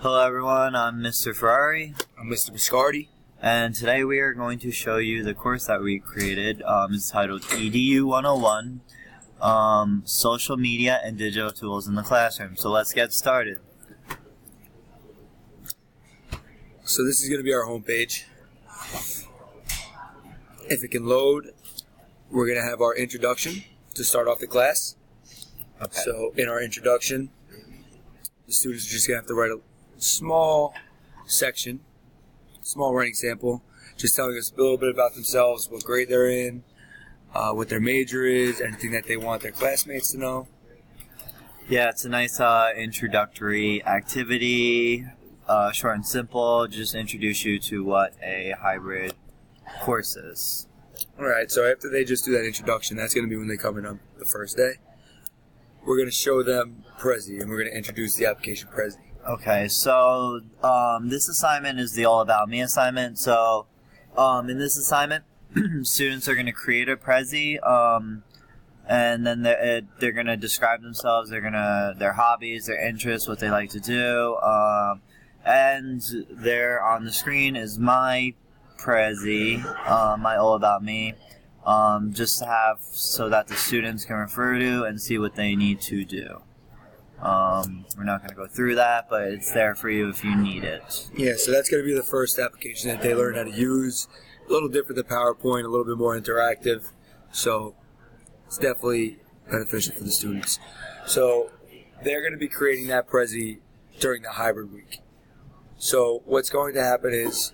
Hello everyone, I'm Mr. Ferrari. I'm Mr. Biscardi. And today we are going to show you the course that we created. It's titled EDU 101, Social Media and Digital Tools in the Classroom. So let's get started. So this is going to be our homepage. If it can load, we're going to have our introduction to start off the class. Okay. So in our introduction, the students are just going to have to write a small section, small writing sample, just telling us a little bit about themselves, what grade they're in, what their major is, anything that they want their classmates to know. Yeah, it's a nice introductory activity, short and simple, just introduce you to what a hybrid course is. Alright, so after they just do that introduction, that's going to be when they come in on the first day. We're going to show them Prezi, and we're going to introduce the application Prezi. Okay, so this assignment is the All About Me assignment. So in this assignment, students are going to create a Prezi, and then they're going to describe themselves, their hobbies, their interests, what they like to do, and there on the screen is my Prezi, my All About Me, just to have so that the students can refer to and see what they need to do. We're not going to go through that, but it's there for you if you need it. Yeah, so that's going to be the first application that they learn how to use. A little different than PowerPoint, a little bit more interactive. So it's definitely beneficial for the students. So they're going to be creating that Prezi during the hybrid week. So what's going to happen is,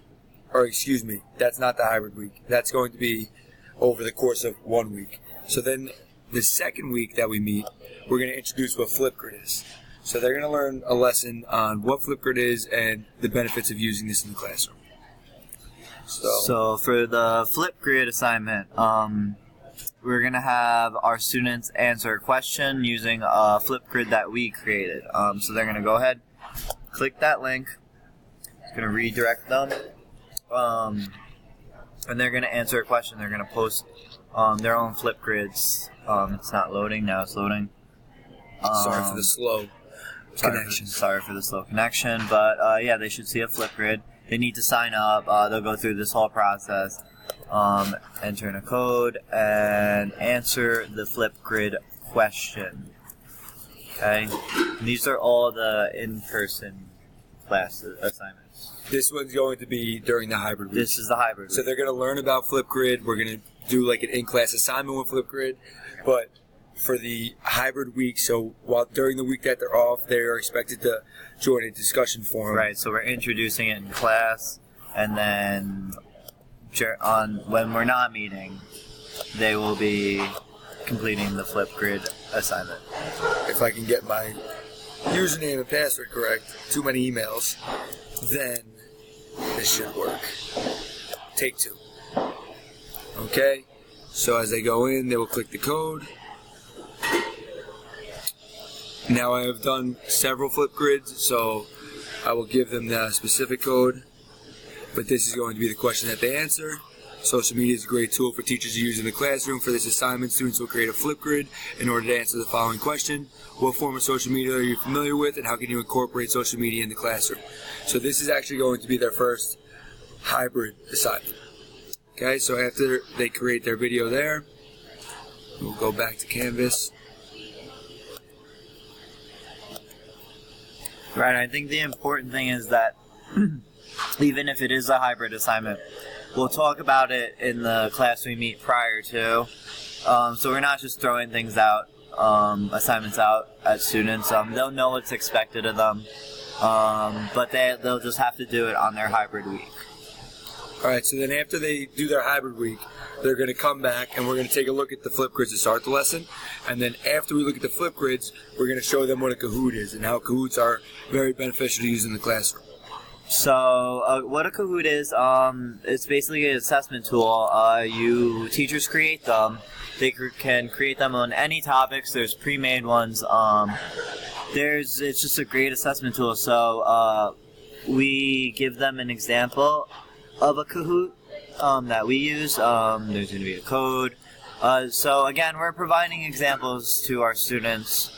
that's not the hybrid week. That's going to be over the course of 1 week. So then the second week that we meet, we're going to introduce what Flipgrid is. So they're going to learn a lesson on what Flipgrid is and the benefits of using this in the classroom. So for the Flipgrid assignment, we're going to have our students answer a question using a Flipgrid that we created. So they're going to go ahead, click that link. It's going to redirect them. And they're going to answer a question. They're going to post their own Flipgrids. It's not loading. Now it's loading. Sorry for the slow connection. Sorry for the slow connection. But yeah, they should see a Flipgrid. They need to sign up. They'll go through this whole process. Enter in a code and answer the Flipgrid question. Okay? And these are all the in-person class assignments. This one's going to be during the hybrid week. This is the hybrid week. So they're going to learn about Flipgrid. We're going to do like an in-class assignment with Flipgrid. But for the hybrid week, so while during the week that they're off, they are expected to join a discussion forum. Right, so we're introducing it in class, and then when we're not meeting, they will be completing the Flipgrid assignment. If I can get my username and password correct, too many emails, then this should work. Take 2. Okay, so as they go in, they will click the code. Now I have done several Flipgrids, so I will give them the specific code, but this is going to be the question that they answer. Social media is a great tool for teachers to use in the classroom. For this assignment, students will create a Flipgrid in order to answer the following question. What form of social media are you familiar with, and how can you incorporate social media in the classroom? So this is actually going to be their first hybrid assignment. Okay, so after they create their video there, we'll go back to Canvas. Right, I think the important thing is that even if it is a hybrid assignment, we'll talk about it in the class we meet prior to. So we're not just throwing things out, assignments out at students. They'll know what's expected of them, but they'll just have to do it on their hybrid week. Alright, so then after they do their hybrid week, they're going to come back and we're going to take a look at the Flipgrids to start the lesson. And then after we look at the Flipgrids, we're going to show them what a Kahoot is and how Kahoots are very beneficial to use in the classroom. So what a Kahoot is, it's basically an assessment tool. Teachers create them. They can create them on any topics. There's pre-made ones. It's just a great assessment tool. So we give them an example of a Kahoot that we use. There's going to be a code. So again, we're providing examples to our students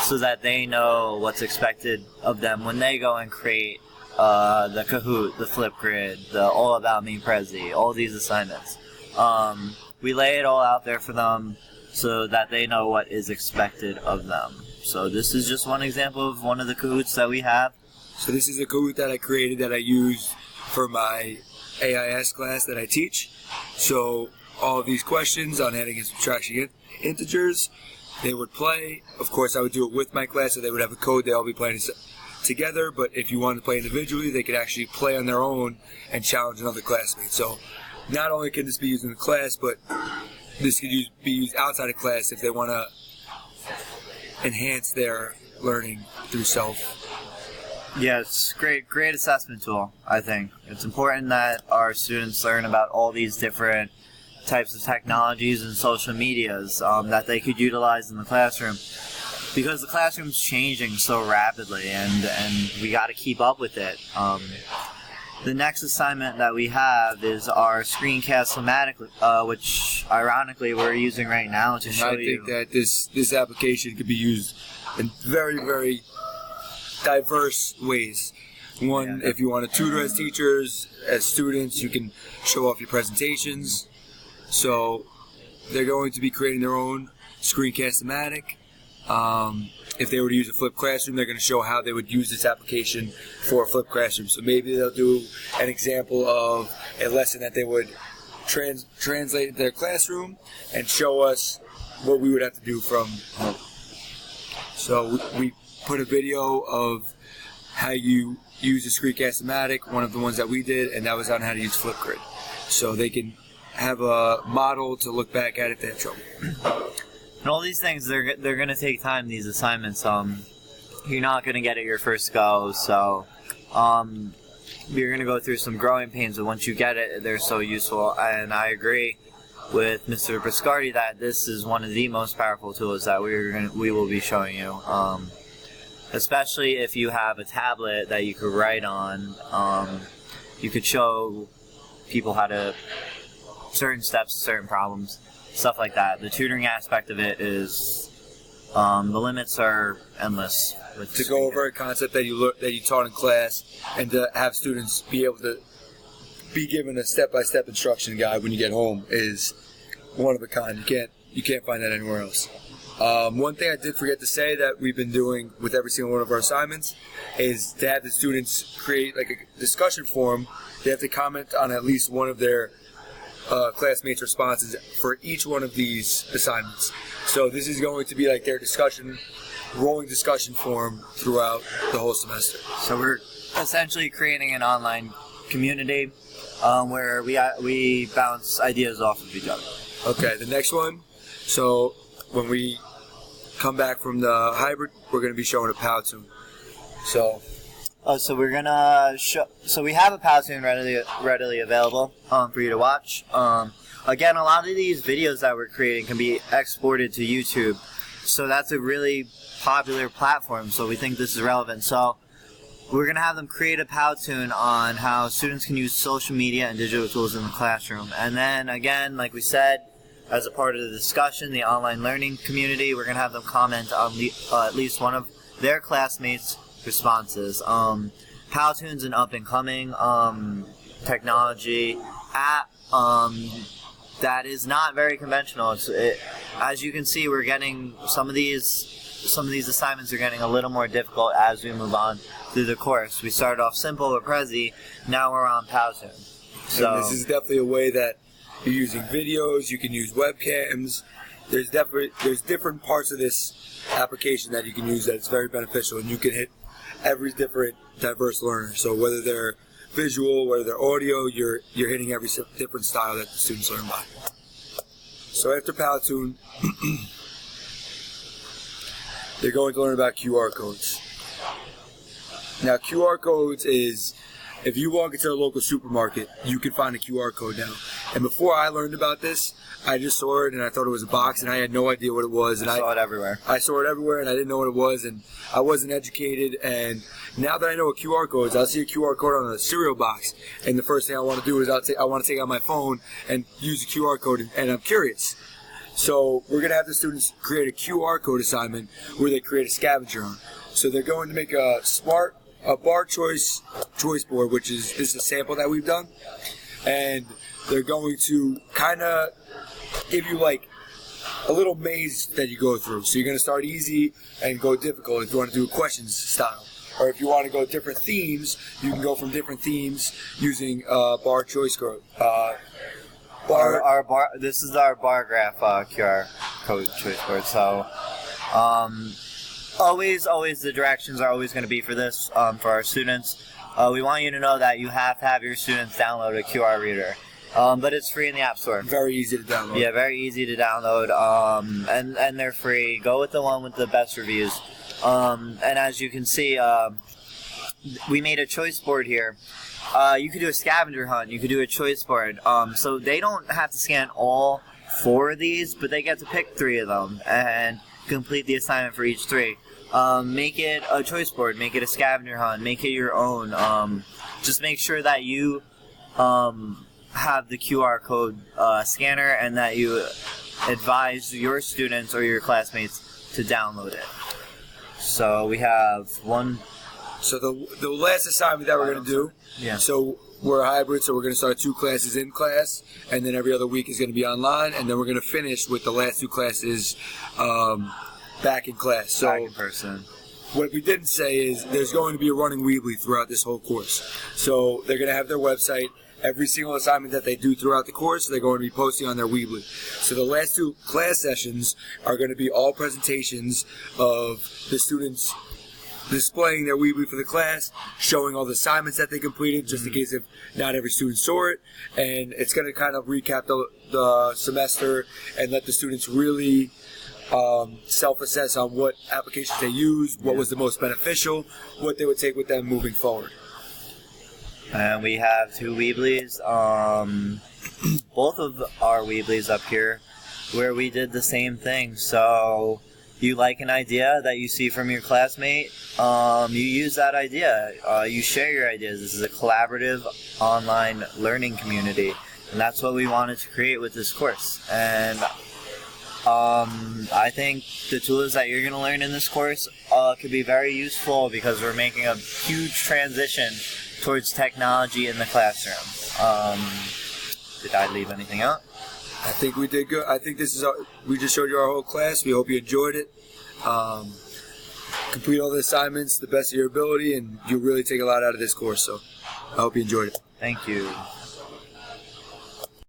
so that they know what's expected of them when they go and create the Kahoot, the Flipgrid, the All About Me Prezi, all these assignments. We lay it all out there for them so that they know what is expected of them. So this is just one example of one of the Kahoots that we have. So this is a Kahoot that I created that I use for my AIS class that I teach. So all of these questions on adding and subtracting integers, they would play. Of course, I would do it with my class, so they would have a code. They all be playing together. But if you wanted to play individually, they could actually play on their own and challenge another classmate. So not only can this be used in the class, but this could be used outside of class if they want to enhance their learning through self. Yeah, it's great assessment tool, I think. It's important that our students learn about all these different types of technologies and social medias that they could utilize in the classroom, because the classroom's changing so rapidly, and we got to keep up with it. The next assignment that we have is our Screencast-O-Matic, which ironically we're using right now to show you. I think that this application could be used in very, very diverse ways. One, if you want to tutor as teachers, as students, you can show off your presentations. So they're going to be creating their own Screencast-O-Matic. If they were to use a flipped classroom, they're going to show how they would use this application for a flipped classroom. So maybe they'll do an example of a lesson that they would translate into their classroom and show us what we would have to do from home. So we put a video of how you use the Screencast-O-Matic, one of the ones that we did, and that was on how to use Flipgrid. So they can have a model to look back at if they have trouble. And all these things, they're going to take time, these assignments. You're not going to get it your first go, so you're going to go through some growing pains, but once you get it, they're so useful. And I agree with Mr. Briscardi that this is one of the most powerful tools that we will be showing you. Especially if you have a tablet that you could write on, you could show people how to certain steps, certain problems. Stuff like that. The tutoring aspect of it is, the limits are endless. To go over a concept that you taught in class, and to have students be able to be given a step-by-step instruction guide when you get home is one of a kind. You can't find that anywhere else. One thing I did forget to say that we've been doing with every single one of our assignments is to have the students create like a discussion forum. They have to comment on at least one of their classmates' responses for each one of these assignments. So this is going to be like their rolling discussion forum throughout the whole semester. So we're essentially creating an online community where we bounce ideas off of each other. Okay, the next one. So when we come back from the hybrid, we're going to be showing a Powtoon. So we're gonna show. So we have a Powtoon readily available for you to watch. Again, a lot of these videos that we're creating can be exported to YouTube, so that's a really popular platform. So we think this is relevant. So we're gonna have them create a Powtoon on how students can use social media and digital tools in the classroom. And then again, like we said, as a part of the discussion, the online learning community, we're gonna have them comment on at least one of their classmates' responses. Powtoon's an up-and-coming technology app that is not very conventional. As you can see, we're getting some of these assignments are getting a little more difficult as we move on through the course. We started off simple with Prezi, now we're on Powtoon. So and this is definitely a way that you're using videos. You can use webcams. There's different parts of this application that you can use that's very beneficial, and you can hit every different diverse learner. So whether they're visual, whether they're audio, you're hitting every different style that the students learn by. So after Powtoon, they're going to learn about QR codes. Now QR codes is, if you walk into a local supermarket, you can find a QR code now. And before I learned about this, I just saw it and I thought it was a box and I had no idea what it was. And I saw it everywhere. I saw it everywhere and I didn't know what it was, and I wasn't educated. And now that I know what QR code is, I'll see a QR code on a cereal box, and the first thing I want to do is I want to take out my phone and use the QR code, and I'm curious. So we're going to have the students create a QR code assignment where they create a scavenger hunt. So they're going to make a bar choice board, which is this is a sample that we've done, and they're going to kind of give you like a little maze that you go through. So you're going to start easy and go difficult if you want to do a questions style. Or if you want to go different themes, you can go from different themes using bar choice code. This is our bar graph QR code choice board. So, always the directions are always going to be for this for our students. We want you to know that you have to have your students download a QR reader. But it's free in the App Store. Very easy to download. Yeah, very easy to download. And they're free. Go with the one with the best reviews. And as you can see, we made a choice board here. You could do a scavenger hunt. You could do a choice board. So they don't have to scan all 4 of these, but they get to pick 3 of them and complete the assignment for each 3. Make it a choice board. Make it a scavenger hunt. Make it your own. Just make sure that you have the QR code scanner and that you advise your students or your classmates to download it. So we have one. So the last assignment that we're going to do, so we're a hybrid, so we're going to start 2 classes in class, and then every other week is going to be online, and then we're going to finish with the last 2 classes back in class. So back in person. What we didn't say is there's going to be a running Weebly throughout this whole course. So they're going to have their website. Every single assignment that they do throughout the course, they're going to be posting on their Weebly. So the last 2 class sessions are going to be all presentations of the students displaying their Weebly for the class, showing all the assignments that they completed, just in case if not every student saw it. And it's going to kind of recap the semester and let the students really self-assess on what applications they used, what was the most beneficial, what they would take with them moving forward. And we have 2 Weeblies, both of our Weeblies up here, where we did the same thing. So you like an idea that you see from your classmate, you use that idea. You share your ideas. This is a collaborative online learning community, and that's what we wanted to create with this course. And I think the tools that you're going to learn in this course could be very useful because we're making a huge transition towards technology in the classroom. Did I leave anything out? I think we did good. I think we just showed you our whole class. We hope you enjoyed it. Complete all the assignments the best of your ability, and you'll really take a lot out of this course. So I hope you enjoyed it. Thank you.